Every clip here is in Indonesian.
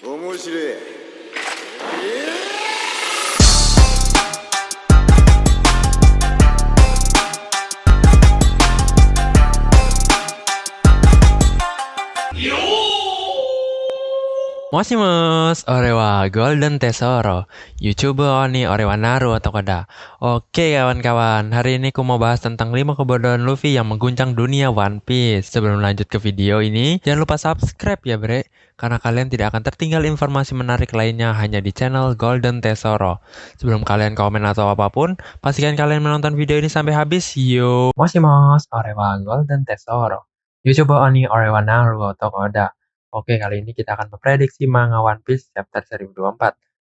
面白い。Mosimus, orewa Golden Tesoro, YouTuber ni orewa Naru atau kada. Oke kawan-kawan, hari ini aku mau bahas tentang 5 kebodohan Luffy yang mengguncang dunia One Piece. Sebelum lanjut ke video ini, jangan lupa subscribe ya bre, karena kalian tidak akan tertinggal informasi menarik lainnya hanya di channel Golden Tesoro. Sebelum kalian komen atau apapun, pastikan kalian menonton video ini sampai habis, yo. Mosimus, orewa Golden Tesoro, YouTuber ni orewa Naru atau kada. Oke, kali ini kita akan memprediksi manga One Piece chapter 1024.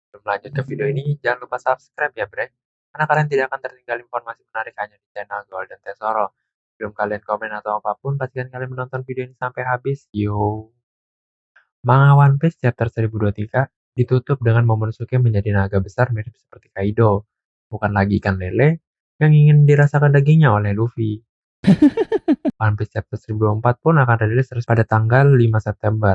Sebelum lanjut ke video ini, jangan lupa subscribe ya bre, karena kalian tidak akan tertinggal informasi menarik hanya di channel Golden Tesoro. Sebelum kalian komen atau apapun, pastikan kalian menonton video ini sampai habis, yo. Manga One Piece chapter 1023 ditutup dengan Momonosuke menjadi naga besar mirip seperti Kaido, bukan lagi ikan lele yang ingin dirasakan dagingnya oleh Luffy. One Piece chapter 1024 pun akan rilis pada tanggal 5 September.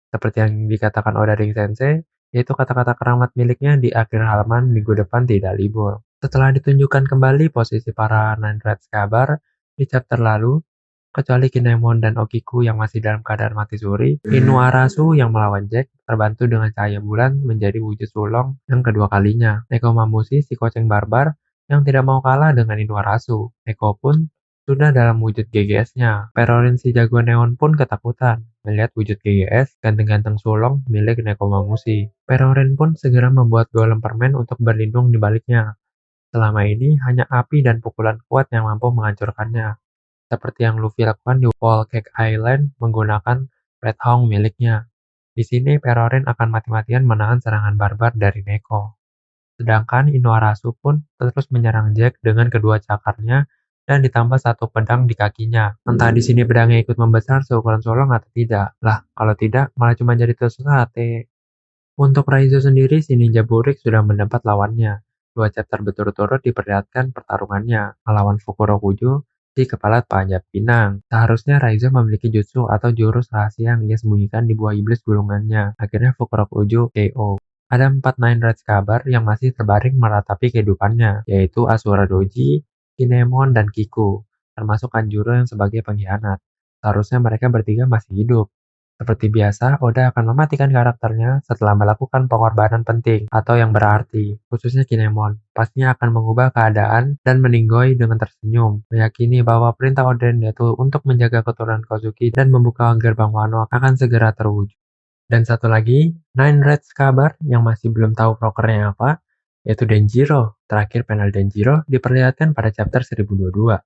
Seperti yang dikatakan Oda Ring Sensei, yaitu kata-kata keramat miliknya di akhir halaman minggu depan tidak libur. Setelah ditunjukkan kembali posisi para Nine Red Scabar di chapter lalu, kecuali Kinemon dan Okiku yang masih dalam keadaan mati suri, Inuarasu yang melawan Jack terbantu dengan cahaya bulan menjadi wujud sulong yang kedua kalinya. Nekomamushi si kucing barbar yang tidak mau kalah dengan Inuarasu. Neko pun sudah dalam wujud GGS-nya. Perorin si jago neon pun ketakutan melihat wujud GGS ganteng-ganteng sulong milik Nekomamushi. Perorin pun segera membuat golem permen untuk berlindung di baliknya. Selama ini hanya api dan pukulan kuat yang mampu menghancurkannya. Seperti yang Luffy lakukan di Whole Cake Island menggunakan Red Hawk miliknya. Di sini Perorin akan mati-matian menahan serangan barbar dari Neko. Sedangkan Inuarasu pun terus menyerang Jack dengan kedua cakarnya dan ditambah satu pedang di kakinya. Entah di sini pedangnya ikut membesar seukuran solong atau tidak. Lah, kalau tidak malah cuma jadi tusuk sate. Untuk Raizo sendiri, si ninja burik sudah mendapat lawannya. 2 chapter berturut-turut diperlihatkan pertarungannya melawan Fukurokujo, si kepala panjat pinang. Seharusnya Raizo memiliki jutsu atau jurus rahasia yang ia sembunyikan di buah iblis gulungannya. Akhirnya Fukurokujo KO. Ada 4 Nine Red Scabar yang masih terbaring meratapi kehidupannya, yaitu Asura Doji, Kinemon, dan Kiku, termasuk Kanjuro yang sebagai pengkhianat. Seharusnya mereka bertiga masih hidup. Seperti biasa, Oda akan mematikan karakternya setelah melakukan pengorbanan penting atau yang berarti, khususnya Kinemon. Pastinya akan mengubah keadaan dan meninggoy dengan tersenyum, meyakini bahwa perintah Oden yaitu untuk menjaga keturunan Kozuki dan membuka gerbang Wano akan segera terwujud. Dan satu lagi, Nine Red Scabar yang masih belum tahu prokernya apa, yaitu Denjiro. Terakhir panel Denjiro diperlihatkan pada chapter 1022.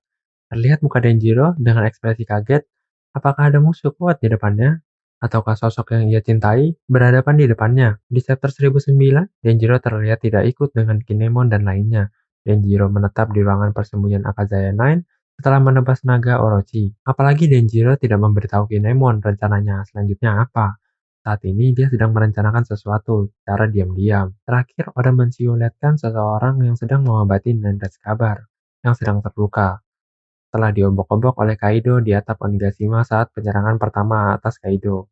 Terlihat muka Denjiro dengan ekspresi kaget, apakah ada musuh kuat di depannya? Ataukah sosok yang ia cintai berhadapan di depannya? Di chapter 1009, Denjiro terlihat tidak ikut dengan Kinemon dan lainnya. Denjiro menetap di ruangan persembunyian Akazaya 9 setelah menebas naga Orochi. Apalagi Denjiro tidak memberitahu Kinemon rencananya selanjutnya apa. Saat ini dia sedang merencanakan sesuatu secara diam-diam. Terakhir, Oda mensiuletkan seseorang yang sedang mengobati Nine Red Scabar yang sedang terluka. Setelah diobok-obok oleh Kaido di atap Onigashima saat penyerangan pertama atas Kaido.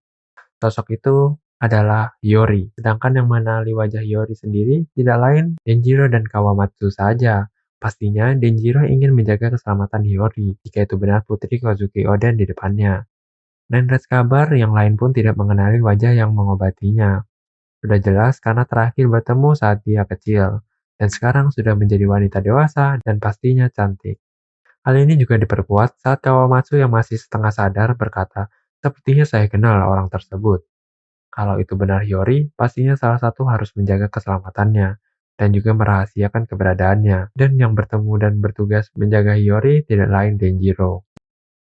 Sosok itu adalah Hiyori, sedangkan yang mengenali wajah Hiyori sendiri tidak lain Denjiro dan Kawamatsu saja. Pastinya Denjiro ingin menjaga keselamatan Hiyori jika itu benar putri Kozuki Oden di depannya. Nine Red Scabar yang lain pun tidak mengenali wajah yang mengobatinya. Sudah jelas karena terakhir bertemu saat dia kecil, dan sekarang sudah menjadi wanita dewasa dan pastinya cantik. Hal ini juga diperkuat saat Kawamatsu yang masih setengah sadar berkata, "Sepertinya saya kenal orang tersebut." Kalau itu benar Hiyori, pastinya salah satu harus menjaga keselamatannya dan juga merahasiakan keberadaannya. Dan yang bertemu dan bertugas menjaga Hiyori tidak lain Denjiro.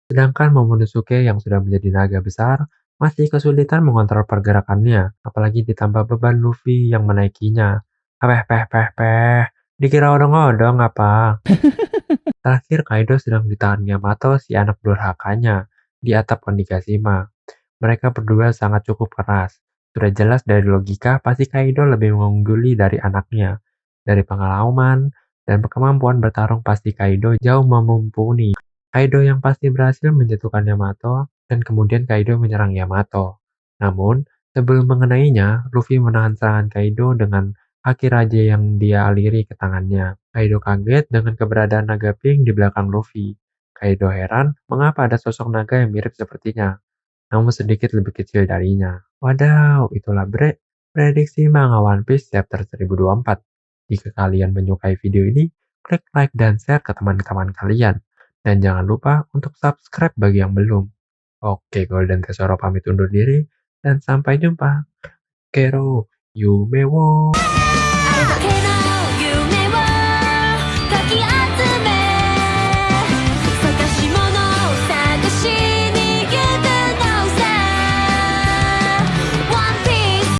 Sedangkan Momonosuke yang sudah menjadi naga besar masih kesulitan mengontrol pergerakannya, apalagi ditambah beban Luffy yang menaikinya. Peh, dikira odong-odong apa? Terakhir Kaido sedang ditahan Yamato si anak durhakanya di atap Onigashima. Mereka berdua sangat cukup keras. Sudah jelas dari logika pasti Kaido lebih mengungguli dari anaknya. Dari pengalaman dan kemampuan bertarung pasti Kaido jauh memumpuni. Kaido yang pasti berhasil menjatuhkan Yamato dan kemudian Kaido menyerang Yamato. Namun, Sebelum mengenainya, Luffy menahan serangan Kaido dengan haki raja yang dia aliri ke tangannya. Kaido kaget dengan keberadaan naga pink di belakang Luffy. Kaido heran mengapa ada sosok naga yang mirip sepertinya, namun sedikit lebih kecil darinya. Wadaw, itulah prediksi manga One Piece chapter 1024. Jika kalian menyukai video ini, klik like dan share ke teman-teman kalian. Dan jangan lupa untuk subscribe bagi yang belum. Oke, Golden Tesoro pamit undur diri, dan sampai jumpa. Kero, Yumewo.